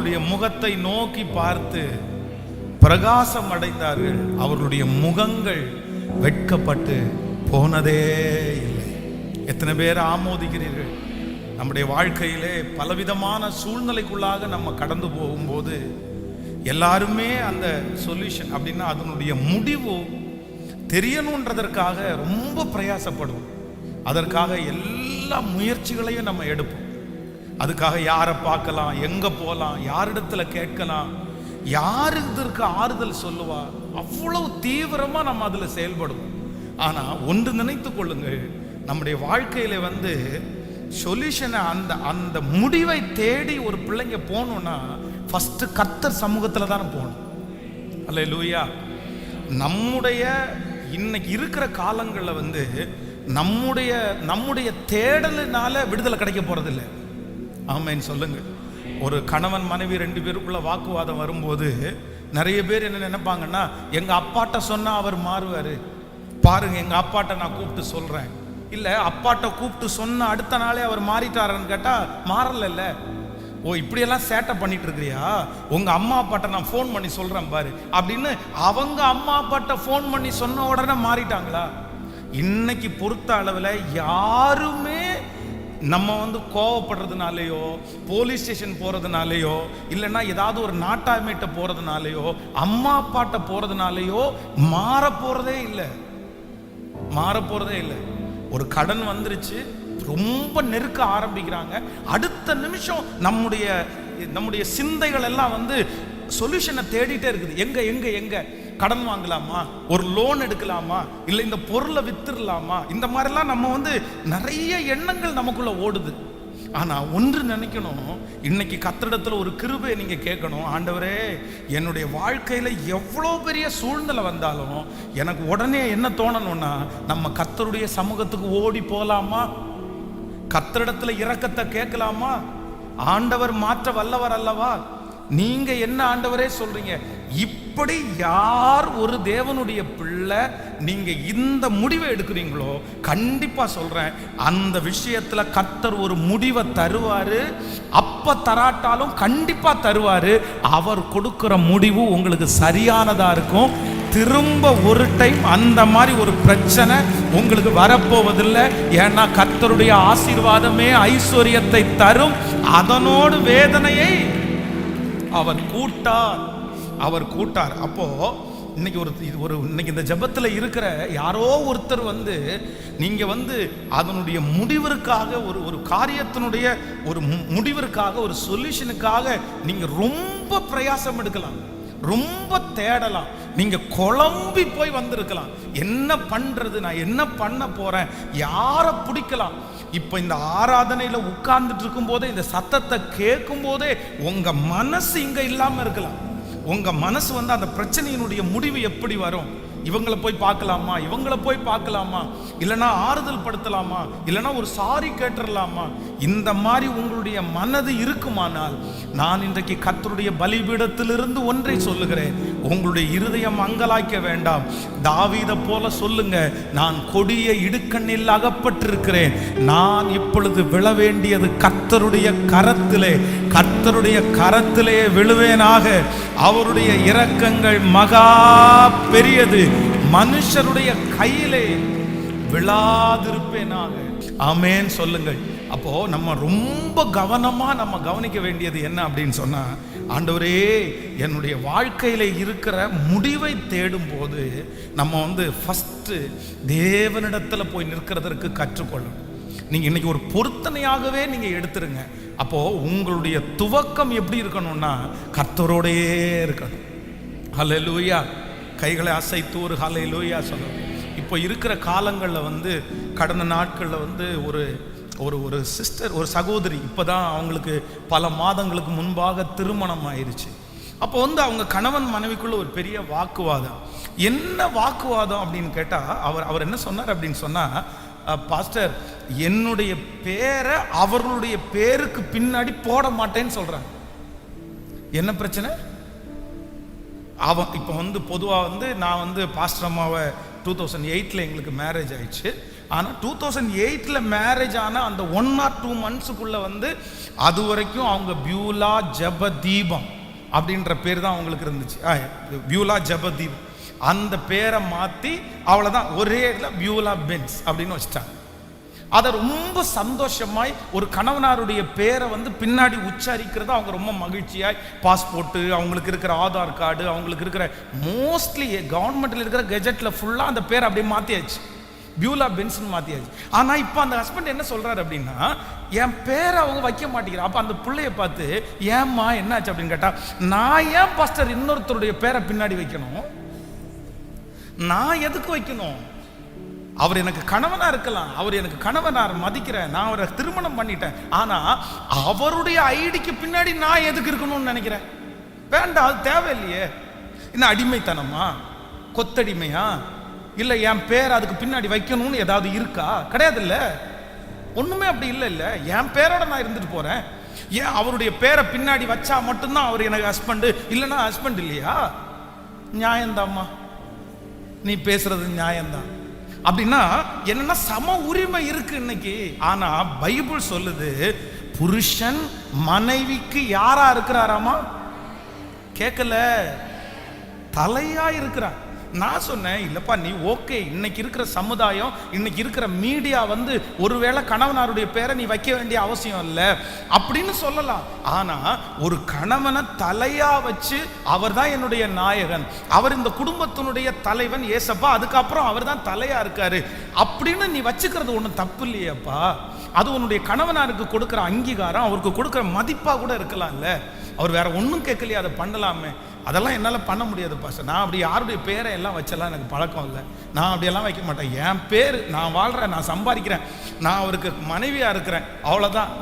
அவருடைய முகத்தை நோக்கி பார்த்து பிரகாசம் அடைந்தார்கள். அவர்களுடைய முகங்கள் வெட்கப்பட்டு போனதே இல்லை. எத்தனை பேர் ஆமோதிக்கிறீர்கள்? நம்முடைய வாழ்க்கையிலே பலவிதமான சூழ்நிலைக்குள்ளாக நம்ம கடந்து போகும்போது எல்லாருமே அந்த சொல்யூஷன் அப்படின்னா அதனுடைய முடிவு தெரியணுன்றதற்காக ரொம்ப பிரயாசப்படுவோம். அதற்காக எல்லா முயற்சிகளையும் நம்ம எடுப்போம். அதுக்காக யாரை பார்க்கலாம், எங்க போகலாம், யாரிடத்துல கேட்கலாம், யாரு இதற்கு ஆறுதல் சொல்லுவா, அவ்வளவு தீவிரமா நம்ம அதுல செயல்படுவோம். ஆனா ஒன்று நினைத்து கொள்ளுங்கள், நம்முடைய வாழ்க்கையில சொல்யூஷனை அந்த அந்த முடிவை தேடி ஒரு பிள்ளைங்க போகணும்னா ஃபர்ஸ்ட் கர்த்தர் சமூகத்துல தானே போகணும். அல்லேலூயா. நம்முடைய இன்னைக்கு இருக்கிற காலங்களில் நம்முடைய தேடலினால விடுதலை கிடைக்க போறதில்லை. ஆமேன்னு சொல்லுங்க. ஒரு கணவன் மனைவி 2 பேருக்குள்ள வாக்குவாதம் வரும்போது நிறைய பேர் என்ன நினைப்பாங்கன்னா, எங்க அப்பாட்ட சொன்னா அவர் மாறுவாரு, பாருங்க எங்க அப்பாட்ட நான் கூப்பிட்டு சொல்றேன். இல்ல அப்பாட்ட கூப்பிட்டு சொன்ன அடுத்த நாளே அவர் மாறிட்டாருன்னு கேட்டா மாறல. ஓ இப்படியெல்லாம் சேட்டை பண்ணிட்டு இருக்கிறியா, உங்க அம்மா அப்பாட்ட நான் ஃபோன் பண்ணி சொல்றேன் பாரு அப்படின்னு அவங்க அம்மா அப்பாட்ட ஃபோன் பண்ணி சொன்ன உடனே மாறிட்டாங்களா? இன்னைக்கு பொறுத்த அளவில் யாருமே நம்ம கோவப்படுறதுனாலையோ, போலீஸ் ஸ்டேஷன் போறதுனாலையோ, இல்லைன்னா ஏதாவது ஒரு நாட்டாமைட்ட போறதுனாலையோ, அம்மா அப்பாட்ட போறதுனாலையோ மாற போறதே இல்லை. ஒரு கடன் வந்துருச்சு, ரொம்ப நெருக்க ஆரம்பிக்கிறாங்க, அடுத்த நிமிஷம் நம்முடைய சிந்தைகள் எல்லாம் சொல்யூஷனை தேடிட்டே இருக்குது. எங்க எங்க எங்க கடன் வாங்கலாமா, ஒரு லோன் எடுக்கலாமா, இல்லை இந்த பொருளை வித்துடலாமா, இந்த மாதிரிலாம் நம்ம நிறைய எண்ணங்கள் நமக்குள்ள ஓடுது. ஆனா ஒன்று நினைக்கணும், இன்னைக்கு கர்த்தரிடத்துல ஒரு கிருபை நீங்க கேட்கணும். ஆண்டவரே, என்னுடைய வாழ்க்கையில எவ்வளோ பெரிய சூழ்நிலை வந்தாலும் எனக்கு உடனே என்ன தோணணும்னா, நம்ம கர்த்தருடைய சமூகத்துக்கு ஓடி போலாமா, கர்த்தரிடத்துல இரக்கத்தை கேட்கலாமா. ஆண்டவர் மாற்ற வல்லவர் அல்லவா? நீங்க என்ன ஆண்டவரே சொல்றீங்க? இப்படி யார் ஒரு தேவனுடைய பிள்ளை நீங்க இந்த முடிவை எடுக்கிறீங்களோ, கண்டிப்பா சொல்றேன், அந்த விஷயத்துல கர்த்தர் ஒரு முடிவை தருவாரு. அப்ப தராட்டாலும் கண்டிப்பா தருவாரு. அவர் கொடுக்கிற முடிவு உங்களுக்கு சரியானதா இருக்கும். திரும்ப ஒரு டைம் அந்த மாதிரி ஒரு பிரச்சனை உங்களுக்கு வரப்போவதில்லை. ஏன்னா கர்த்தருடைய ஆசீர்வாதமே ஐஸ்வர்யத்தை தரும், அதனோடு வேதனையை அவர் கூட்டார். அப்போ இன்னைக்கு இன்னைக்கு இந்த ஜெபத்தில் இருக்கிற யாரோ ஒருத்தர் நீங்க அதனுடைய முடிவிற்காக ஒரு காரியத்தினுடைய ஒரு முடிவிற்காக, ஒரு சொல்யூஷனுக்காக நீங்க ரொம்ப பிரயாசம் எடுக்கலாம், ரொம்ப தேடலாம், நீங்க குழம்பி போய் வந்திருக்கலாம். என்ன பண்றது, நான் என்ன பண்ண போறேன், யாரை பிடிக்கலாம். இப்ப இந்த ஆராதனையில உட்கார்ந்துட்டு இருக்கும் போதே, இந்த சத்தத்தை கேட்கும் போதே உங்க மனசு இங்க இல்லாம இருக்கலாம். உங்க மனசு அந்த பிரச்சனையினுடைய முடிவு எப்படி வரும், இவங்களை போய் பார்க்கலாமா, இவங்களை போய் பார்க்கலாமா, இல்லைன்னா ஆறுதல் படுத்தலாமா, இல்லைன்னா ஒரு சாரி கேட்டுடலாமா, இந்த மாதிரி உங்களுடைய மனது இருக்குமானால், நான் இன்றைக்கு கர்த்தருடைய பலிபீடத்திலிருந்து ஒன்றை சொல்லுகிறேன், உங்களுடைய இருதயம் அங்கலாய்க்க வேண்டாம். தாவீதை போல சொல்லுங்க, நான் கொடிய இடுக்கண்ணில் அகப்பட்டிருக்கிறேன், நான் இப்பொழுது விழ வேண்டியது கர்த்தருடைய கரத்திலே விழுவேனாக. அவருடைய இரக்கங்கள் மகா பெரியது, மனுஷருடைய கையிலே விழாதிருப்பேனாக. ஆமென் சொல்லுங்கள். அப்போ நம்ம ரொம்ப கவனமா நம்ம கவனிக்க வேண்டியது என்ன அப்படின்னு சொன்னா, ஆண்டவரே, என்னுடைய வாழ்க்கையில இருக்கிற முடிவை தேடும் போது நம்ம ஃபர்ஸ்ட் தேவனிடத்துல போய் நிற்கிறதற்கு கற்றுக்கொள்ளணும். நீங்க இன்னைக்கு ஒரு பொருத்தனையாகவே நீங்க எடுத்துருங்க. அப்போ உங்களுடைய துவக்கம் எப்படி இருக்கணும்னா, கர்த்தரோடையே இருக்கணும். ஹல்லேலூயா. கைகளை அசைத்து ஒரு ஹல்லேலூயா சொல்லணும். இப்போ இருக்கிற காலங்களில் கடந்த நாட்களில் ஒரு சிஸ்டர், ஒரு சகோதரி, இப்போதான் அவங்களுக்கு பல மாதங்களுக்கு முன்பாக திருமணம் ஆயிடுச்சு. அப்போ அவங்க கணவன் மனைவிக்குள்ள ஒரு பெரிய வாக்குவாதம். என்ன வாக்குவாதம் அப்படின்னு கேட்டா, அவர் என்ன சொன்னார் அப்படின்னு சொன்னா, பாஸ்டர், என்னுடைய பேரை அவர்களுடைய பேருக்கு பின்னாடி போட மாட்டேன்னு சொல்றாங்க. என்ன பிரச்சனை? இப்போ பொதுவாக நான் பாஸ்டர் அம்மாவை 2008 எங்களுக்கு மேரேஜ் ஆயிடுச்சு. ஆனால் 2008 மேரேஜ் ஆன அந்த 1 or 2 monthsக்குள்ள வந்து அது வரைக்கும் அவங்க பியூலா ஜெபதீபம் அப்படின்ற பேர் தான் அவங்களுக்கு இருந்துச்சு. பியூலா ஜெபதீபம் அந்த பேரை மாற்றி அவ்வளோதான், ஒரே இதில் பியூலா பென்ஸ் அப்படின்னு வச்சுட்டாங்க. அதை ரொம்ப சந்தோஷமாய் ஒரு கணவனாருடைய பேரை வந்து பின்னாடி உச்சரிக்கிறத அவங்க ரொம்ப மகிழ்ச்சியாய் பாஸ்போர்ட்டு, அவங்களுக்கு இருக்கிற ஆதார் கார்டு, அவங்களுக்கு இருக்கிற மோஸ்ட்லி கவர்மெண்ட்டில் இருக்கிற கெஜெட்டில் ஃபுல்லாக அந்த பேரை அப்படியே மாற்றியாச்சு, பியூலா பென்ஸ்னு மாற்றியாச்சு. ஆனால் இப்போ அந்த ஹஸ்பண்ட் என்ன சொல்கிறாரு அப்படின்னா, என் பேரை அவங்க வைக்க மாட்டேங்கிறா. அப்போ அந்த பிள்ளைய பார்த்து, ஏம்மா என்னாச்சு அப்படின்னு கேட்டால், நான் ஏன் பாஸ்டர் இன்னொருத்தருடைய பேரை பின்னாடி வைக்கணும், நான் எதுக்கு வைக்கணும், அவர் எனக்கு கணவனா இருக்கலாம், அவர் எனக்கு கணவனார் மதிக்கிறேன், நான் அவரை திருமணம் பண்ணிட்டேன், ஆனா அவருடைய ஐடிக்கு பின்னாடி நான் எதுக்கு இருக்கணும்னு நினைக்கிறேன், வேண்டாம், அது தேவையில்லையே. என்ன அடிமைத்தனமா, கொத்தடிமையா, இல்ல என் பேர் அதுக்கு பின்னாடி வைக்கணும்னு ஏதாவது இருக்கா? கிடையாது, இல்ல, ஒண்ணுமே அப்படி இல்லை. இல்ல, என் பேரோட நான் இருந்துட்டு போறேன். ஏன் அவருடைய பேரை பின்னாடி வச்சா மட்டும்தான் அவர் எனக்கு ஹஸ்பண்டு, இல்லைன்னா ஹஸ்பண்ட் இல்லையா? நியாயம்தாம்மா, நீ பேசுறது நியாயம்தான். அப்படின்னா என்னன்னா சம உரிமை இருக்கு இன்னைக்கு. ஆனா பைபிள் சொல்லுது, புருஷன் மனைவிக்கு யாரா இருக்கிறாராமா? கேட்கல, தலையா இருக்கிறார். நான் சொன்னேன், இல்லப்பா நீ ஓகே, இன்னைக்கு இருக்கிற சமுதாயம், இன்னைக்கு இருக்கிற மீடியா வந்து ஒருவேளை கணவனாருடைய பேரை நீ வைக்க வேண்டிய அவசியம் இல்லை அப்படின்னு சொல்லலாம். ஆனா ஒரு கணவனை தலையா வச்சு, அவர் தான் என்னுடைய நாயகன், அவர் இந்த குடும்பத்தினுடைய தலைவன் ஏசப்பா, அதுக்கப்புறம் அவர் தான் தலையா இருக்காரு அப்படின்னு நீ வச்சுக்கிறது ஒன்றும் தப்பு இல்லையப்பா. அது உன்னுடைய கணவனாருக்கு கொடுக்குற அங்கீகாரம், அவருக்கு கொடுக்குற மதிப்பா கூட இருக்கலாம்ல. அவர் வேற ஒன்றும் கேட்கலையே, அதை பண்ணலாமே. அதெல்லாம் என்னால் பண்ண முடியாது பாஸ்டர். நான் அப்படி யாருடைய பேரை எல்லாம் வச்செல்லாம் எனக்கு பழக்கம் இல்லை. நான் அப்படியெல்லாம் வைக்க மாட்டேன். என் பேர், நான் வாழ்கிறேன், நான் சம்பாதிக்கிறேன், நான் அவருக்கு மனைவியாக இருக்கிறேன், அவ்வளோதான்.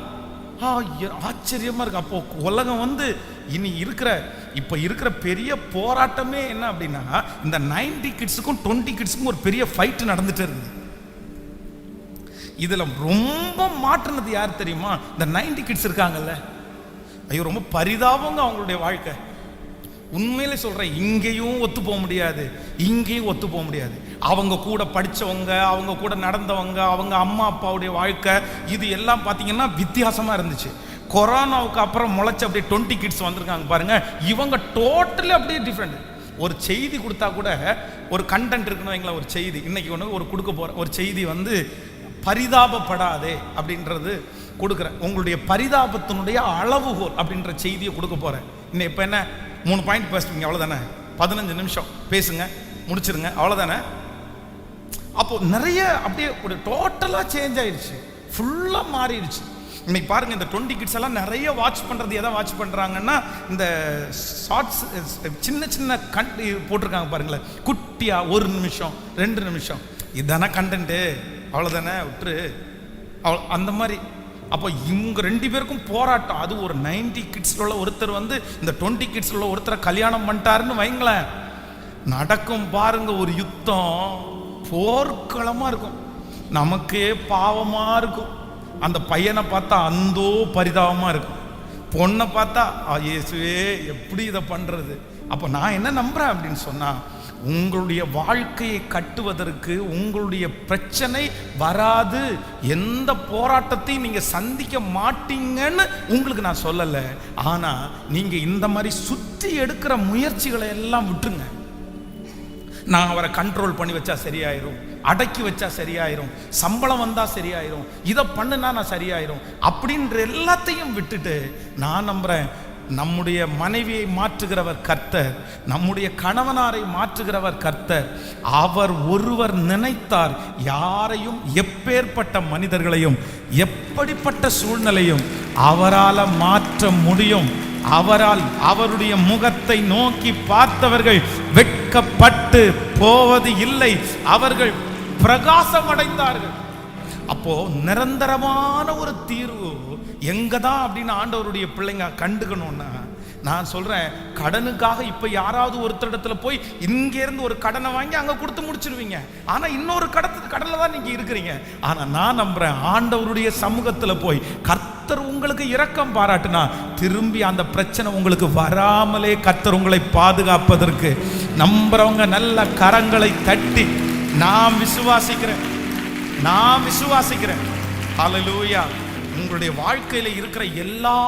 ஆச்சரியமாக இருக்கு. அப்போ உலகம் வந்து இனி இருக்கிற இப்போ இருக்கிற பெரிய போராட்டமே என்ன அப்படின்னா, இந்த 90 கிட்ஸுக்கும் 20 கிட்ஸுக்கும் ஒரு பெரிய ஃபைட் நடந்துட்டு இருக்குது. இதில் ரொம்ப மாற்றினது யார் தெரியுமா? இந்த 90 கிட்ஸ் இருக்காங்கல்ல, ஐயோ ரொம்ப பரிதாபங்க அவங்களுடைய வாழ்க்கை. உண்மையிலே சொல்றேன், இங்கேயும் ஒத்து போக முடியாது, இங்கேயும் ஒத்து போக முடியாது. அவங்க கூட படித்தவங்க, அவங்க கூட நடந்தவங்க, அவங்க அம்மா அப்பாவுடைய வாழ்க்கை, இது எல்லாம் பார்த்தீங்கன்னா வித்தியாசமாக இருந்துச்சு. கொரோனாவுக்கு அப்புறம் முளைச்சி அப்படியே 20 கிட்ஸ் வந்திருக்காங்க பாருங்க, இவங்க டோட்டலி அப்படியே டிஃப்ரெண்ட். ஒரு செய்தி கொடுத்தா கூட ஒரு கண்டென்ட் இருக்குன்னு வைங்களேன். ஒரு செய்தி இன்னைக்கு ஒன்று ஒரு கொடுக்க போகிற ஒரு செய்தி வந்து பரிதாபப்படாதே அப்படின்றது கொடுக்குறேன். உங்களுடைய பரிதாபத்தினுடைய அளவுகோல் அப்படின்ற செய்தியை கொடுக்க போகிறேன். இன்னும் இப்போ என்ன 3 பாயிண்ட் பேசுவீங்க, அவ்வளோதானே? 15 நிமிஷம் பேசுங்க, முடிச்சிருங்க, அவ்வளோதானே? அப்போ நிறைய அப்படியே ஒரு டோட்டலாக சேஞ்ச் ஆயிடுச்சு, ஃபுல்லாக மாறிடுச்சு. இன்னைக்கு பாருங்க, இந்த 20 கிட்ஸ் எல்லாம் நிறைய வாட்ச் பண்ணுறது எதை வாட்ச் பண்ணுறாங்கன்னா, இந்த ஷார்ட்ஸ், சின்ன சின்ன போட்டிருக்காங்க பாருங்களேன், குட்டியா 1 நிமிஷம் 2 நிமிஷம், இதுதானே கண்டென்ட்டு, அவ்வளோதானே, விட்டுரு, அந்த மாதிரி. அப்போ இவங்க 2 பேருக்கும் போராட்டம். அது ஒரு 90 கிட்ஸில் உள்ள ஒருத்தர் வந்து இந்த 20 கிட்ஸில் உள்ள ஒருத்தரை கல்யாணம் பண்ணிட்டாருன்னு வைங்களேன், நடக்கும் பாருங்க ஒரு யுத்தம், போர்க்களமாக இருக்கும். நமக்கே பாவமாக இருக்கும். அந்த பையனை பார்த்தா அந்தோ பரிதாபமாக இருக்கும், பொண்ணை பார்த்தா இயேசுவே எப்படி இதை பண்ணுறது. அப்போ நான் என்ன நம்புகிறேன் அப்படின்னு சொன்னால், உங்களுடைய வாழ்க்கையை கட்டுவதற்கு உங்களுடைய பிரச்சனை வராது, எந்த போராட்டத்தையும் நீங்க சந்திக்க மாட்டீங்கன்னு உங்களுக்கு நான் சொல்லலை. ஆனா நீங்க இந்த மாதிரி சுற்றி எடுக்கிற முயற்சிகளை எல்லாம் விட்டுருங்க. நான் அவரை கண்ட்ரோல் பண்ணி வச்சா சரியாயிரும், அடக்கி வச்சா சரியாயிரும், சம்பளம் வந்தா சரியாயிரும், இதை பண்ணுனா நான் சரியாயிரும் அப்படின்ற எல்லாத்தையும் விட்டுட்டு, நான் நம்புறேன் நம்முடைய மனைவியை மாற்றுகிறவர் கர்த்தர், நம்முடைய கணவனாரை மாற்றுகிறவர் கர்த்தர். அவர் ஒருவர் நினைத்தார், யாரையும் எப்பேற்பட்ட மனிதர்களையும் எப்படிப்பட்ட சூழ்நிலையும் அவரால் மாற்ற முடியும். அவரால் அவருடைய முகத்தை நோக்கி பார்த்தவர்கள் வெட்கப்பட்டு போவது இல்லை, அவர்கள் பிரகாசம் அடைந்தார்கள். அப்போ நிரந்தரமான ஒரு தீர்வு எங்கதான் அப்படின்னு ஆண்டவருடைய பிள்ளைங்க கண்டுக்கணும்னா, நான் சொல்றேன், கடனுக்காக இப்ப யாராவது ஒருத்தரிடத்துல போய் இங்க இருந்து ஒரு கடனை வாங்கி அங்க கொடுத்து முடிச்சிருவீங்க. ஆனா இன்னொரு கடன்ல தான் நீங்க இருக்கிறீங்க. ஆனா நான் நம்புறேன், ஆண்டவருடைய சமூகத்துல போய் கர்த்தர் உங்களுக்கு இரக்கம் பாராட்டுனா, திரும்பி அந்த பிரச்சனை உங்களுக்கு வராமலே கர்த்தர் உங்களை பாதுகாப்பதற்கு நம்புறவங்க நல்ல கரங்களை தட்டி, நான் விசுவாசிக்கிறேன், நான் விசுவாசிக்கிறேன். ஹல்லேலூயா. உங்களுடைய வாழ்க்கையில இருக்கிற எல்லா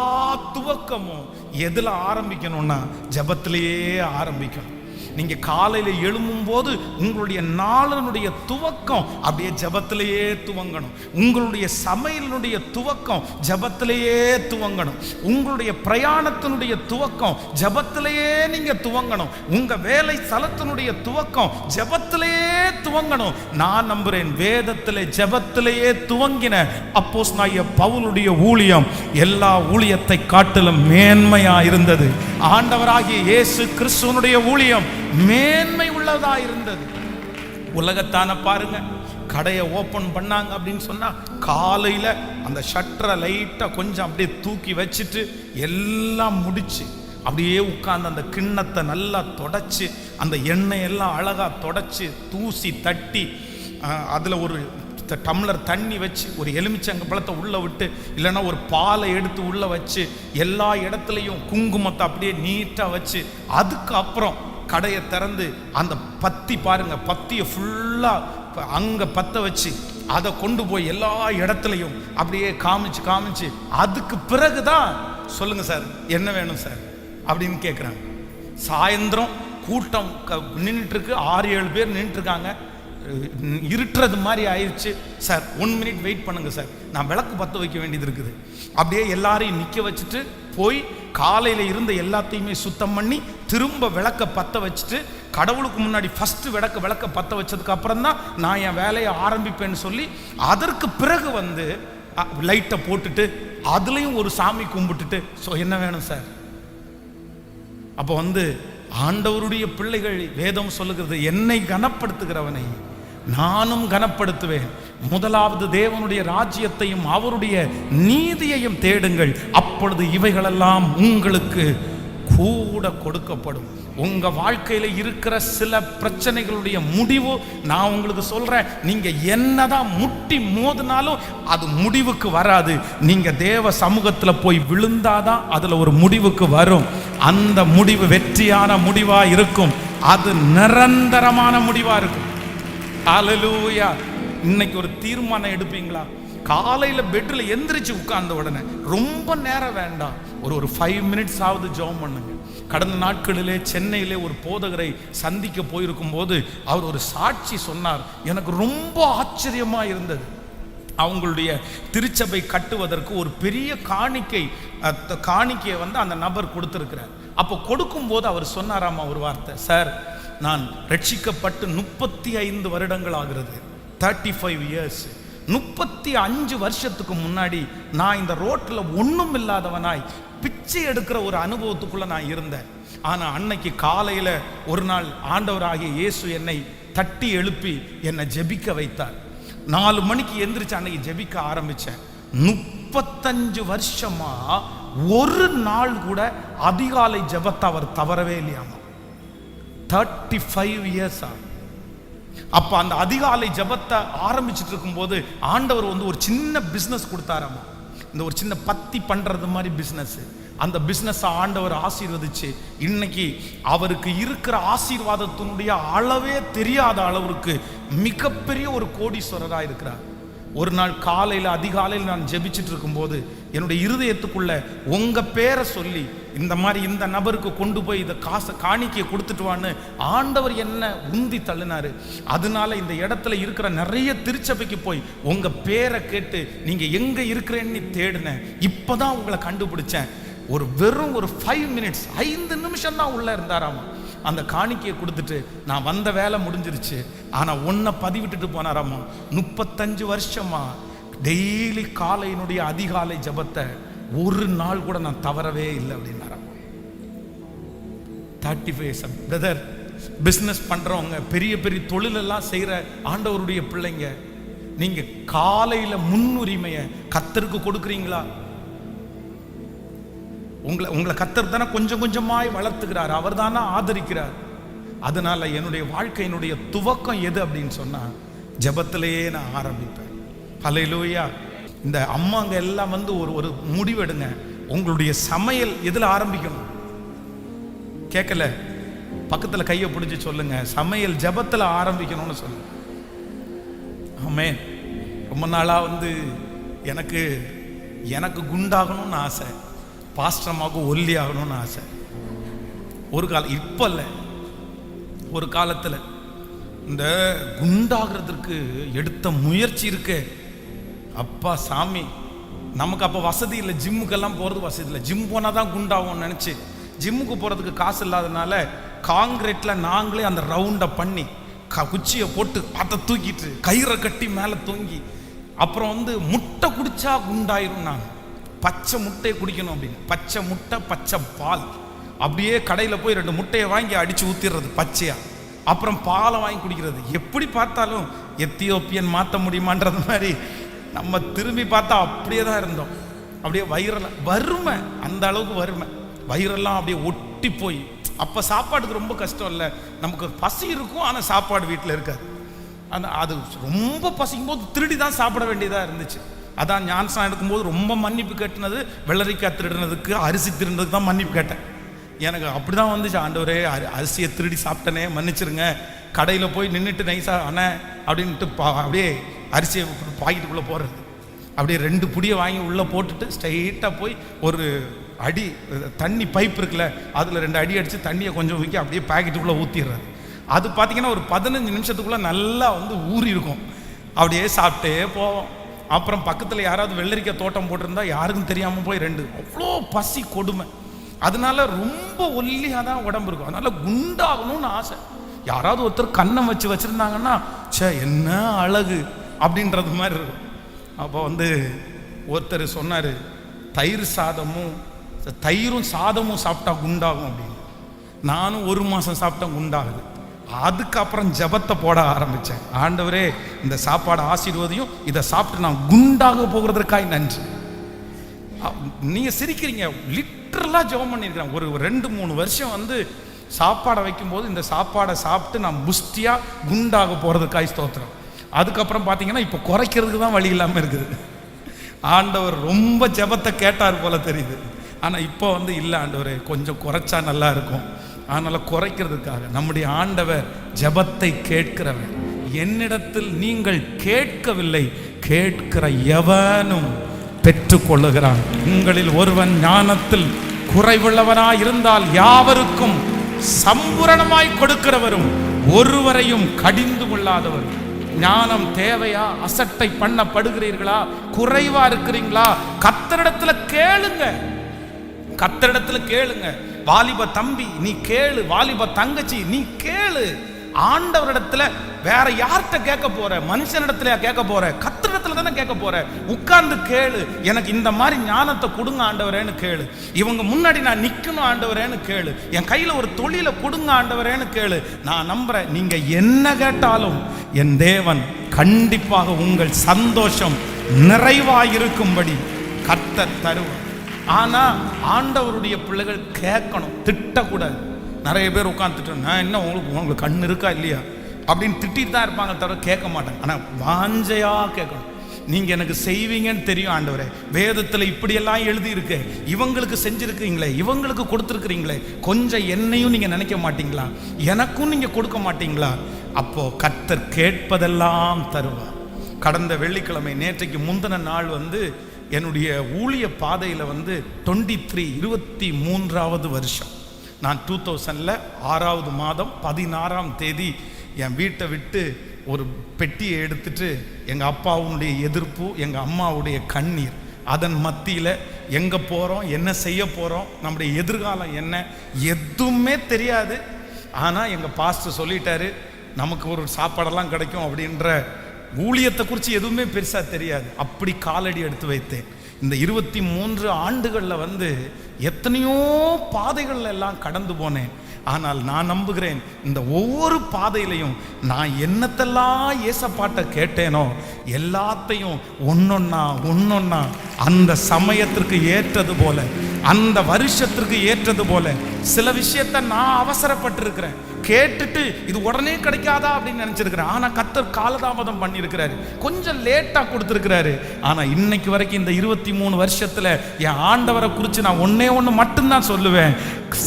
துவக்கமும் எதுல ஆரம்பிக்கணும்னா ஜெபத்திலேயே ஆரம்பிக்கணும். நீங்க காலையில எழும்பும் போது உங்களுடைய நாளினுடைய துவக்கம் அப்படியே ஜெபத்திலேயே துவங்கணும். உங்களுடைய சமையலினுடைய துவக்கம் ஜெபத்திலேயே துவங்கணும். உங்களுடைய பிரயாணத்தினுடைய துவக்கம் ஜெபத்திலேயே நீங்க துவங்கணும். உங்க வேலை ஸ்தலத்தினுடைய துவக்கம் ஜெபத்திலேயே துவங்கணும். நான் நம்புறேன், வேதத்திலே ஜெபத்திலேயே துவங்கின அப்போஸ்தலனாகிய பவுலுடைய ஊழியம் எல்லா ஊழியத்தை காட்டிலும் மேன்மையா இருந்தது. ஆண்டவராகிய இயேசு கிறிஸ்துவனுடைய ஊழியம் மேன்மை உள்ளதா இருந்தது. உலகத்தான பாருங்க, கடையை ஓபன் பண்ணாங்க அப்படின்னு சொன்னா காலையில அந்த ஷட்டரை லைட்டா கொஞ்சம் அப்படியே தூக்கி வச்சுட்டு எல்லாம் முடிச்சு அப்படியே உட்கார்ந்து அந்த கிண்ணத்தை நல்லா தொடச்சு அந்த எண்ணெய் எல்லாம் அழகா தொடச்சு தூசி தட்டி அதுல ஒரு டம்ளர் தண்ணி வச்சு ஒரு எலுமிச்சங்க பழத்தை உள்ள விட்டு இல்லைன்னா ஒரு பாலை எடுத்து உள்ள வச்சு எல்லா இடத்துலையும் குங்குமத்தை அப்படியே நீட்டா வச்சு அதுக்கப்புறம் கடையை திறந்து அந்த பத்தி பாருங்க, பத்தியை ஃபுல்லா அங்க பத்த வச்சு அதை கொண்டு போய் எல்லா இடத்துலையும் அப்படியே காமிச்சு காமிச்சு அதுக்கு பிறகுதான் சொல்லுங்க சார் என்ன வேணும் சார் அப்படின்னு கேட்குறாங்க. சாயந்தரம் கூட்டம் நின்றுட்டு இருக்கு, 6-7 பேர் நின்றுட்டு இருக்காங்க. இருட்டுறது மாதிரி ஆயிடுச்சு. சார் 1 மினிட் வெயிட் பண்ணுங்க சார், நான் விளக்கு பற்ற வைக்க வேண்டியது இருக்குது. அப்படியே எல்லாரையும் நிற்க வச்சுட்டு போய் காலையில இருந்த எல்லாத்தையுமே சுத்தம் பண்ணி திரும்ப விளக்க பற்ற வச்சுட்டு கடவுளுக்கு முன்னாடி ஃபர்ஸ்ட் விளக்க பற்ற வச்சதுக்கு அப்புறம் தான் நான் என் வேலையை ஆரம்பிப்பேன்னு சொல்லி அதற்கு பிறகு வந்து லைட்டை போட்டுட்டு அதுலேயும் ஒரு சாமி கும்பிட்டுட்டு என்ன வேணும் சார். அப்போ வந்து ஆண்டவருடைய பிள்ளைகள் வேதம் சொல்லுகிறது, என்னை கனப்படுத்துகிறவனை நானும் கனப்படுத்துவேன். முதலாவது தேவனுடைய ராஜ்யத்தையும் அவருடைய நீதியையும் தேடுங்கள், அப்பொழுது இவைகளெல்லாம் உங்களுக்கு கூட கொடுக்கப்படும். உங்க வாழ்க்கையில இருக்கிற சில பிரச்சனைகளுடைய முடிவு நான் உங்களுக்கு சொல்றேன், நீங்க என்னதான் முட்டி மோதினாலும் அது முடிவுக்கு வராது. நீங்க தேவ சமூகத்துல போய் விழுந்தாதான் அதுல ஒரு முடிவுக்கு வரும். அந்த முடிவு வெற்றியான முடிவா இருக்கும், அது நிரந்தரமான முடிவா இருக்கும். ஹல்லேலூயா. இன்னைக்கு ஒரு தீர்மானம் எடுப்பீங்களா? காலையில பெட்ல எந்திரிச்சு உட்கார்ந்த உடனே ரொம்ப நேரம் வேண்டாம், ஒரு 5 மினிட்ஸ் ஆவது ஜெபம் பண்ணுங்க. கடந்த நாட்களிலே சென்னையிலே ஒரு போதகரை சந்திக்க போயிருக்கும் போது அவர் ஒரு சாட்சி சொன்னார், எனக்கு ரொம்ப ஆச்சரியமா இருந்தது. அவங்களுடைய திருச்சபை கட்டுவதற்கு ஒரு பெரிய காணிக்கையை வந்து அந்த நபர் கொடுத்திருக்கிறார். அப்போ கொடுக்கும் போது அவர் சொன்னாராமா ஒரு வார்த்தை, சார் நான் ரட்சிக்கப்பட்டு 35 வருடங்கள் ஆகிறது, 35 இயர்ஸ். 35 வருஷத்துக்கு முன்னாடி நான் இந்த ரோட்ல ஒன்றும் இல்லாதவனாய் பிச்சை எடுக்கிற ஒரு அனுபவத்துக்குள்ள நான் இருந்தேன். ஆனா அன்னைக்கு காலையில ஒரு நாள் ஆண்டவராகிய இயேசு என்னை தட்டி எழுப்பி என்னை ஜெபிக்க வைத்தார். 4 மணிக்கு எந்திரிச்சு அன்னைக்கு ஜெபிக்க ஆரம்பிச்சேன். 35 வருஷமா ஒரு நாள் கூட அதிகாலை ஜெபத்தை அவர் தவறவே இல்லையாமா. 35 இயர்ஸா. அப்ப அந்த அதிகாலை ஜெபத்தை ஆரம்பிச்சுட்டு இருக்கும்போது ஆண்டவர் வந்து ஒரு சின்ன பிசினஸ் கொடுத்தாராமா. இந்த ஒரு சின்ன பத்தி பண்றது மாதிரி பிசினஸ். அந்த பிசினஸ் ஆண்டவர் ஆசீர்வதிச்சு இன்னைக்கு அவருக்கு இருக்கிற ஆசீர்வாதத்தினுடைய அளவே தெரியாத அளவுக்கு மிகப்பெரிய ஒரு கோடீஸ்வரரா இருக்கிறார். ஒரு நாள் காலையில் அதிகாலையில் நான் ஜெபிச்சுட்டு இருக்கும்போது என்னுடைய இருதயத்துக்குள்ள உங்க பேரை சொல்லி இந்த மாதிரி இந்த நபருக்கு கொண்டு போய் இதை காணிக்கையை கொடுத்துட்டு வான்னு ஆண்டவர் என்ன உந்தி தள்ளினாரு. அதனால இந்த இடத்துல இருக்கிற நிறைய திருச்சபைக்கு போய் உங்க பேரை கேட்டு நீங்க எங்க இருக்கிறேன்னு தேடினேன். இப்பதான் உங்களை கண்டுபிடிச்சேன். வெறும் 5 மினிட்ஸ் 5 நிமிஷம் தான் உள்ள இருந்தாராமா. அந்த காணிக்கையை கொடுத்துட்டு நான் வந்த வேலை முடிஞ்சிருச்சு. ஆனா ஒன்ன பதிவிட்டுட்டு போனாராமா, 35 வருஷமா டெய்லி காலையினுடைய அதிகாலை ஜபத்தை ஒரு நாள் கூட நான் தவறவே இல்லை அப்படின்னாராம். 35 பிரதர், பிசினஸ் பண்றவங்க, பெரிய பெரிய தொழிலெல்லாம் செய்யற ஆண்டவருடைய பிள்ளைங்க, நீங்க காலையில முன்னுரிமையை கர்த்தருக்கு கொடுக்குறீங்களா? உங்களை கர்த்தர் தானே கொஞ்சம் கொஞ்சமாய் வளர்த்துக்கிறார், அவர் தானே ஆதரிக்கிறார். அதனால என்னுடைய வாழ்க்கையினுடைய துவக்கம் எது அப்படின்னு சொன்னா ஜெபத்திலேயே நான் ஆரம்பிப்பேன். ஹல்லேலூயா. இந்த அம்மாங்க எல்லாம் வந்து ஒரு முடிவெடுங்க, உங்களுடைய சமையல் எதுல ஆரம்பிக்கணும்? கேட்கல, பக்கத்துல கையை பிடிச்சு சொல்லுங்க, சமையல் ஜெபத்துல ஆரம்பிக்கணும்னு சொல்லுங்க. ஆமென். ரொம்ப நாளாக வந்து எனக்கு எனக்கு குண்டாகணும்னு ஆசை, பாஸ்டமாவுக்கு ஒல்லி ஆகணும்னு ஆசை. ஒரு காலம், இப்போ இல்லை, ஒரு காலத்தில் இந்த குண்டாகிறதுக்கு எடுத்த முயற்சி இருக்கு. அப்பா சாமி, நமக்கு அப்போ வசதி இல்லை, ஜிம்முக்கெல்லாம் போகிறது வசதி இல்லை. ஜிம் போனால் தான் குண்டாகும்னு நினச்சி ஜிம்முக்கு போகிறதுக்கு காசு இல்லாதனால காங்கிரீட்டில் நாங்களே அந்த ரவுண்டை பண்ணி குச்சியை போட்டு அதை தூக்கிட்டு கயிறை கட்டி மேலே தூங்கி, அப்புறம் வந்து முட்டை குடிச்சா குண்டாயிரும். நாங்கள் பச்சை முட்டையை குடிக்கணும் அப்படின்னு, பச்சை முட்டை பச்சை பால், அப்படியே கடையில் போய் 2 முட்டையை வாங்கி அடித்து ஊற்றிடுறது பச்சையாக, அப்புறம் பாலை வாங்கி குடிக்கிறது. எப்படி பார்த்தாலும் எத்தியோப்பியன் மாற்ற முடியுமான்றது மாதிரி நம்ம திரும்பி பார்த்தா அப்படியே தான் இருந்தோம். அப்படியே வயிறெல்லாம் வறுமை, அந்த அளவுக்கு வறுமை, வயிறெல்லாம் அப்படியே ஒட்டி போய். அப்போ சாப்பாடுக்கு ரொம்ப கஷ்டம் இல்லை, நமக்கு பசி இருக்கும், ஆனால் சாப்பாடு வீட்டில் இருக்காது. ஆனால் அது ரொம்ப பசிக்கும் போது திருடி தான் சாப்பிட வேண்டியதாக இருந்துச்சு. அதான் ஞானஸ்நானம் எடுக்கும்போது ரொம்ப மன்னிப்பு கேட்டினது, வெள்ளரிக்காய் திருடினதுக்கு, அரிசி திருடினதுக்கு தான் மன்னிப்பு கேட்டேன். எனக்கு அப்படி தான் வந்துச்சு, ஆண்டவரே அரிசியை திருடி சாப்பிட்டனே மன்னிச்சிருங்க. கடையில் போய் நின்றுட்டு நைஸா அண்ணே அப்படின்ட்டு அப்படியே அரிசியை பாக்கெட்டுக்குள்ளே போடுறது, அப்படியே 2 புடியை வாங்கி உள்ளே போட்டுட்டு ஸ்ட்ரைட்டாக போய் ஒரு அடி தண்ணி பைப் இருக்குல்ல, அதில் 2 அடி அடித்து தண்ணியை கொஞ்சம் ஊற்றி அப்படியே பாக்கெட்டுக்குள்ளே ஊற்றிடுறது. அது பார்த்தீங்கன்னா ஒரு 15 நிமிஷத்துக்குள்ளே நல்லா வந்து ஊறி இருக்கும். அப்படியே சாப்பிட்டே போவோம். அப்புறம் பக்கத்தில் யாராவது வெள்ளரிக்காய் தோட்டம் போட்டிருந்தா யாருக்கும் தெரியாமல் போய் 2, அவ்வளோ பசி கொடுமை. அதனால ரொம்ப ஒல்லியாக தான் உடம்பு இருக்கும். அதனால குண்டாகணும்னு ஆசை. யாராவது ஒருத்தர் கண்ணம் வச்சுருந்தாங்கன்னா சே என்ன அழகு அப்படின்றது மாதிரி இருக்கும். அப்போ வந்து ஒருத்தர் சொன்னார், தயிரும் சாதமும் சாப்பிட்டா குண்டாகும் அப்படின்னு. நானும் 1 மாதம் சாப்பிட்டா குண்டாகுது. அதுக்கப்புறம் ஜபத்தை போட ஆரம்பித்தேன். ஆண்டவரே, இந்த சாப்பாடு ஆசீர்வதியும், இதை சாப்பிட்டு நான் குண்டாக போகிறதுக்காய் நன்றி. நீங்கள் சிரிக்கிறீங்க, லிட்டரலாக ஜபம் பண்ணியிருக்கிறேன். ஒரு 2-3 வருஷம் வந்து சாப்பாடை வைக்கும்போது இந்த சாப்பாடை சாப்பிட்டு நான் புஷ்டியாக குண்டாக போகிறதுக்காய் ஸ்தோத்திரம். அதுக்கப்புறம் பார்த்தீங்கன்னா இப்போ குறைக்கிறதுக்கு தான் வழி இல்லாமல் இருக்குது. ஆண்டவர் ரொம்ப ஜபத்தை கேட்டார் போல தெரியுது. ஆனால் இப்போ வந்து இல்லை ஆண்டவரே, கொஞ்சம் குறைச்சா நல்லா இருக்கும். அதனால் குறைக்கிறதுக்காக நம்முடைய ஆண்டவர் ஜபத்தை கேட்கிறவர். என்னிடத்தில் நீங்கள் கேட்கவில்லை, கேட்கிற எவனும் பெற்றுக்கொள்ளுகிறான். உங்களில் ஒருவன் ஞானத்தில் குறைவுள்ளவனாய் இருந்தால் யாவருக்கும் சம்பூரணமாய் கொடுக்கிறவரும் ஒருவரையும் கடிந்து கொள்ளாதவரும். ஞானம் தேவையா? அசட்டை பண்ணப்படுகிறீர்களா? குறைவா இருக்கிறீங்களா? கர்த்தரிடத்துல கேளுங்க, கர்த்தரிடத்துல கேளுங்க. வாலிப தம்பி நீ கேளு, வாலிப தங்கச்சி நீ கேளு. ஆண்டவரிடத்துல வேற யார்கிட்ட கேட்க போற? மனுஷனிடத்துல கேட்க போற? கர்த்தரிடத்துல தானே கேட்க போற. உட்கார்ந்து கேளு, எனக்கு இந்த மாதிரி ஞானத்தை கொடுங்க ஆண்டவரேன்னு கேளு. இவங்க முன்னாடி நான் நிக்கணும் ஆண்டவரேன்னு கேளு. என் கையில ஒரு தொழிலை கொடுங்க ஆண்டவரேன்னு கேளு. நான் நம்புறேன், நீங்க என்ன கேட்டாலும் என் தேவன் கண்டிப்பாக உங்கள் சந்தோஷம் நிறைவாயிருக்கும்படி கர்த்தர் தருவார். ஆனா ஆண்டவருடைய பிள்ளைகள் கேட்கணும், திட்டக்கூடாது. நிறைய பேர் உட்காந்துட்டு நான் என்ன உங்களுக்கு கண் இருக்கா இல்லையா அப்படின்னு திட்டிட்டு தான் இருப்பாங்க, தவிர கேட்க மாட்டாங்க. ஆனால் வாஞ்சையா கேட்கணும். நீங்கள் எனக்கு செய்வீங்கன்னு தெரியும் ஆண்டவரே, வேதத்தில் இப்படியெல்லாம் எழுதியிருக்கு, இவங்களுக்கு செஞ்சுருக்கிறீங்களே, இவங்களுக்கு கொடுத்துருக்குறீங்களே, கொஞ்சம் என்னையும் நீங்கள் நினைக்க மாட்டீங்களா? எனக்கும் நீங்கள் கொடுக்க மாட்டீங்களா? அப்போ கர்த்தர் கேட்பதெல்லாம் தருவார். கடந்த வெள்ளிக்கிழமை, நேற்றைக்கு முந்தின நாள் வந்து என்னுடைய ஊழிய பாதையில் வந்து 23வது வருஷம். நான் 2000 6வது மாதம் 16ஆம் தேதி என் வீட்டை விட்டு ஒரு பெட்டியை எடுத்துட்டு, எங்கள் அப்பாவுடைய எதிர்ப்பு, எங்கள் அம்மாவுடைய கண்ணீர், அதன் மத்தியில் எங்கே போகிறோம், என்ன செய்ய போகிறோம், நம்முடைய எதிர்காலம் என்ன, எதுவுமே தெரியாது. ஆனால் எங்கள் பாஸ்டர் சொல்லிட்டாரு, நமக்கு ஒரு சாப்பாடெல்லாம் கிடைக்கும் அப்படின்ற ஊழியத்தை குறித்து எதுவுமே பெருசாக தெரியாது. அப்படி காலடி எடுத்து வைத்தேன். இந்த 23 ஆண்டுகளில் வந்து எத்தனையோ பாதைகள் எல்லாம் கடந்து போனேன். ஆனால் நான் நம்புகிறேன், இந்த ஒவ்வொரு பாதையிலையும் நான் என்னத்தெல்லாம் ஏசப்பாட்ட கேட்டேனோ எல்லாத்தையும் ஒன்னொன்னா அந்த சமயத்திற்கு ஏற்றது போல, அந்த வருஷத்திற்கு ஏற்றது போல சில விஷயத்தை நான் அவசரப்பட்டிருக்கிறேன். கேட்டுட்டு இது உடனே கிடைக்காதா அப்படின்னு நினைச்சிருக்கிறேன். ஆனா கர்த்தர் காலதாமதம் பண்ணியிருக்கிறாரு, கொஞ்சம் லேட்டா கொடுத்திருக்கிறாரு. ஆனா இன்னைக்கு வரைக்கும் இந்த 23 வருஷத்துல என் ஆண்டவரை குறித்து நான் ஒன்னே ஒன்று மட்டும்தான் சொல்லுவேன்,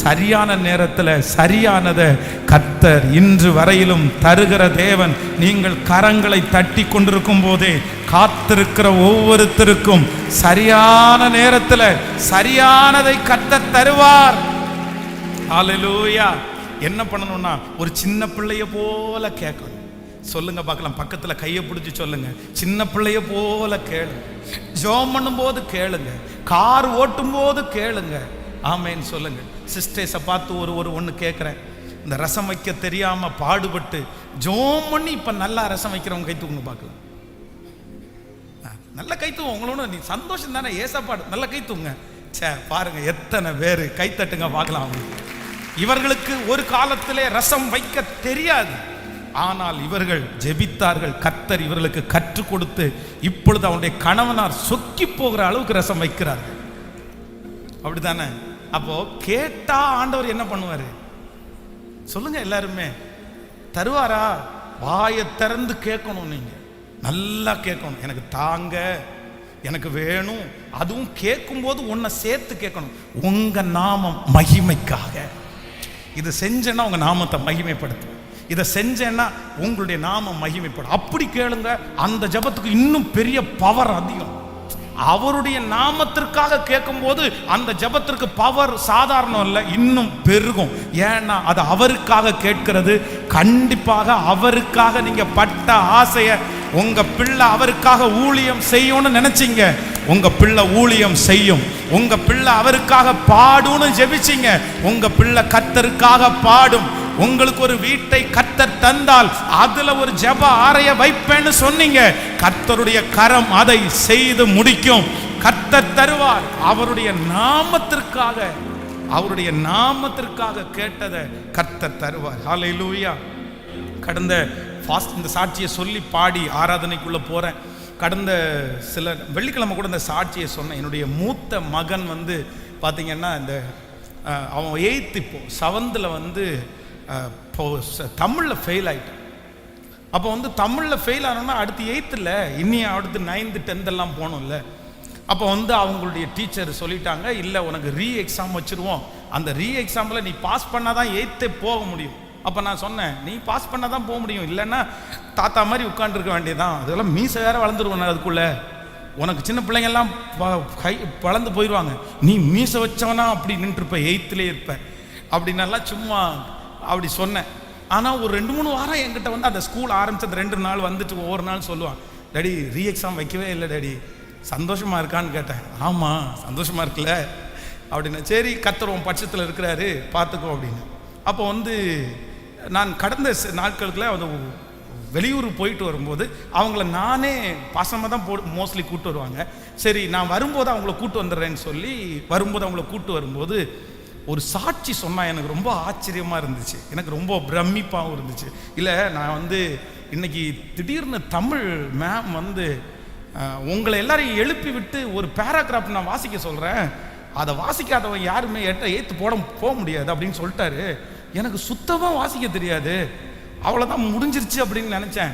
சரியான நேரத்தில் சரியானதை கர்த்தர் இன்று வரையிலும் தருகிற தேவன். நீங்கள் கரங்களை தட்டி கொண்டிருக்கும் போதே காத்திருக்கிற ஒவ்வொருத்தருக்கும் சரியான நேரத்தில் சரியானதை கர்த்தர் தருவார். ஹல்லேலூயா. என்ன பண்ணணும்னா ஒரு சின்ன பிள்ளைய போல கேட்கணும். சொல்லுங்க பார்க்கலாம், பக்கத்துல கையை பிடிச்சி சொல்லுங்க, சின்ன பிள்ளைய போல கேளுங்க. ஜெபம் பண்ணும்போது கேளுங்க, கார் ஓட்டும் போது கேளுங்க. ஆமேன்னு சொல்லுங்க. சிஸ்டர்ஸை பார்த்து ஒன்று கேட்குறேன். இந்த ரசம் வைக்க தெரியாம பாடுபட்டு ஜெபம் பண்ணி இப்ப நல்லா ரசம் வைக்கிறவங்க கை தூக்குங்க பார்க்கலாம். நல்ல கை தூங்க, உங்களோட நீ சந்தோஷம் தானே, ஏசப்பாடு நல்ல கை தூங்க. சே பாருங்க எத்தனை பேரு கை தட்டுங்க பார்க்கலாம். அவங்களுக்கு இவர்களுக்கு ஒரு காலத்திலே ரசம் வைக்க தெரியாது, ஆனால் இவர்கள் ஜெபித்தார்கள். கர்த்தர் இவர்களுக்கு கற்றுக் கொடுத்து இப்பொழுது அவனுடைய கணவனார் சொக்கி போகிற அளவுக்கு ரசம் வைக்கிறார்கள். அப்படித்தானே? அப்போ கேட்டா ஆண்டவர் என்ன பண்ணுவாரு சொல்லுங்க? எல்லாருமே தருவாரா? வாயை திறந்து கேட்கணும். நீங்க நல்லா கேட்கணும். எனக்கு தாங்க, எனக்கு வேணும். அதுவும் கேட்கும் போது உன்னை சேர்த்து கேட்கணும். உங்க நாமம் மகிமைக்காக இது செஞ்சேன்னா உங்க நாமத்தை மகிமைப்படுத்து, இதை செஞ்சேன்னா உங்களுடைய நாமம் மகிமைப்படும். அப்படி கேளுங்க. அந்த ஜெபத்துக்கு இன்னும் பெரிய பவர் அதிகம். அவருடைய நாமத்திற்காக கேட்கும் போது அந்த ஜெபத்திற்கு பவர் சாதாரணம் இல்லை, இன்னும் பெருகும். ஏன்னா அது அவருக்காக கேட்கிறது. கண்டிப்பாக அவருக்காக நீங்க பட்ட ஆசைய, உங்க பிள்ளை அவருக்காக ஊழியம் செய்யும்னு நினைச்சீங்க, உங்க பிள்ளை ஊழியம் செய்யும். உங்க பிள்ளை அவருக்காக பாடும்னு ஜெபிச்சீங்க, உங்க பிள்ளை கர்த்தருக்காக பாடும். உங்களுக்கு ஒரு வீட்டை கர்த்தர் தந்தால் அதுல ஒரு ஜெப ஆரைய வைப்பேன்னு சொன்னீங்க, கர்த்தருடைய கரம் அதை செய்து முடிக்கும். கர்த்தர் தருவார். அவருடைய நாமத்திற்காக, அவருடைய நாமத்திற்காக கேட்டதை கர்த்தர் தருவார். ஹல்லேலூயா. கடந்த ஃபாஸ்ட் இந்த சாட்சியை சொல்லி பாடி ஆராதனைக்குள்ள போறேன். கடந்த சில வெள்ளிக்கிழமை கூட இந்த சாட்சியை சொன்னேன். என்னுடைய மூத்த மகன் வந்து பார்த்தீங்கன்னா இந்த அவன் 8th இப்போ 7th வந்து தமிழில் ஃபெயில் ஆகிட்டான். அப்போ வந்து தமிழில் ஃபெயில் ஆனோன்னா அடுத்து 8th இன்னும் அடுத்து 9th 10th எல்லாம் போகணும்ல. அப்போ வந்து அவங்களுடைய டீச்சர் சொல்லிட்டாங்க, இல்லை உனக்கு ரீ எக்ஸாம் வச்சுருவோம், அந்த ரீ எக்ஸாமில் நீ பாஸ் பண்ணால் தான் 8th போக முடியும். அப்போ நான் சொன்னேன், நீ பாஸ் பண்ணால் தான் போக முடியும், இல்லைன்னா தாத்தா மாதிரி உட்காந்துருக்க வேண்டியதான். அதெல்லாம் மீசை வேற வளர்ந்துருவேன் அதுக்குள்ளே, உனக்கு சின்ன பிள்ளைங்கெல்லாம் கை வளர்ந்து போயிடுவாங்க, நீ மீசை வச்சவனா அப்படி நின்றுருப்ப, 8th இருப்பேன் அப்படின்னெல்லாம் சும்மா அப்படி சொன்னேன். ஆனால் ஒரு 2-3 வாரம் என்கிட்ட வந்து அந்த ஸ்கூல் ஆரம்பித்தது 2 நாள் வந்துட்டு ஒவ்வொரு நாள் சொல்லுவான், டேடி ரீ எக்ஸாம் வைக்கவே இல்லை டேடி, சந்தோஷமா இருக்கான்னு கேட்டேன். ஆமாம் சந்தோஷமா இருக்குல்ல அப்படின்னா, சரி கர்த்தர் உன் பட்சத்தில் இருக்கிறாரு பார்த்துக்கோ அப்படின்னு. அப்போ வந்து நான் கடந்த நாட்களுக்குள்ள அது வெளியூர் போயிட்டு வரும்போது அவங்கள நானே பாசமாக தான் மோஸ்ட்லி கூப்பிட்டு வருவாங்க. சரி நான் வரும்போது அவங்கள கூப்பிட்டு வந்துடுறேன்னு சொல்லி வரும்போது அவங்கள கூப்பிட்டு வரும்போது ஒரு சாட்சி சொன்னால் எனக்கு ரொம்ப ஆச்சரியமாக இருந்துச்சு, எனக்கு ரொம்ப பிரமிப்பாகவும் இருந்துச்சு. இல்லை நான் வந்து இன்னைக்கு திடீர்னு தமிழ் மேம் வந்து உங்களை எல்லாரையும் எழுப்பி விட்டு ஒரு பேராகிராஃப் நான் வாசிக்க சொல்கிறேன், அதை வாசிக்காதவன் யாருமே 8th போக முடியாது அப்படின்னு சொல்லிட்டாரு. எனக்கு சுத்தமாக வாசிக்க தெரியாது, அவ்வளோதான் முடிஞ்சிருச்சு அப்படின்னு நினச்சேன்.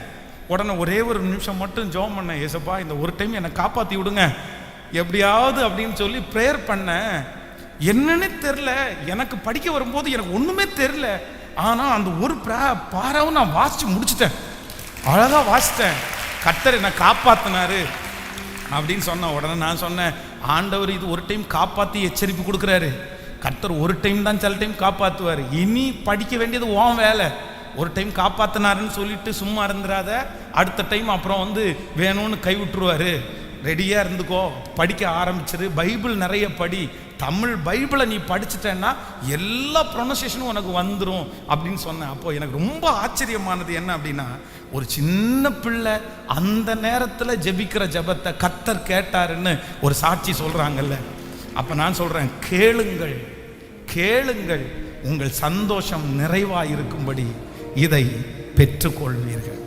உடனே ஒரே ஒரு நிமிஷம் மட்டும் ஜெபம் பண்ணேன், ஏசப்பா இந்த ஒரு டைம் என்னை காப்பாற்றி விடுங்க எப்படியாவது அப்படின்னு சொல்லி ப்ரேயர் பண்ணேன். என்னன்னு தெரில, எனக்கு படிக்க வரும்போது எனக்கு ஒன்றுமே தெரில, ஆனால் அந்த ஒரு பாராவும் நான் வாசித்து முடிச்சிட்டேன், அழகாக வாசித்தேன். கர்த்தர் என்னை காப்பாற்றினாரு அப்படின்னு சொன்ன உடனே நான் சொன்னேன், ஆண்டவர் இது ஒரு டைம் காப்பாற்றி எச்சரிப்பு கொடுக்குறாரு, கர்த்தர் ஒரு டைம் தான் சில டைம் காப்பாற்றுவார், இனி படிக்க வேண்டியது உன் வேலை, ஒரு டைம் காப்பாற்றினாருன்னு சொல்லிட்டு சும்மா இருந்துடாத, அடுத்த டைம் அப்புறம் வந்து வேணும்னு கை விட்டுருவாரு, ரெடியாக இருந்துக்கோ, படிக்க ஆரம்பிச்சிரு, பைபிள் நிறைய படி, தமிழ் பைபிளை நீ படிச்சுட்டேன்னா எல்லா ப்ரொனன்சியேஷனும் உனக்கு வந்துடும் அப்படின்னு சொன்னேன். அப்போ எனக்கு ரொம்ப ஆச்சரியமானது என்ன அப்படின்னா, ஒரு சின்ன பிள்ளை அந்த நேரத்தில் ஜெபிக்கிற ஜெபத்தை கர்த்தர் கேட்டாருன்னு ஒரு சாட்சி சொல்கிறாங்கல்ல. அப்போ நான் சொல்கிறேன், கேளுங்கள் கேளுங்கள், உங்கள் சந்தோஷம் நிறைவாக இருக்கும்படி இதை பெற்றுக்கொள்வீர்கள்.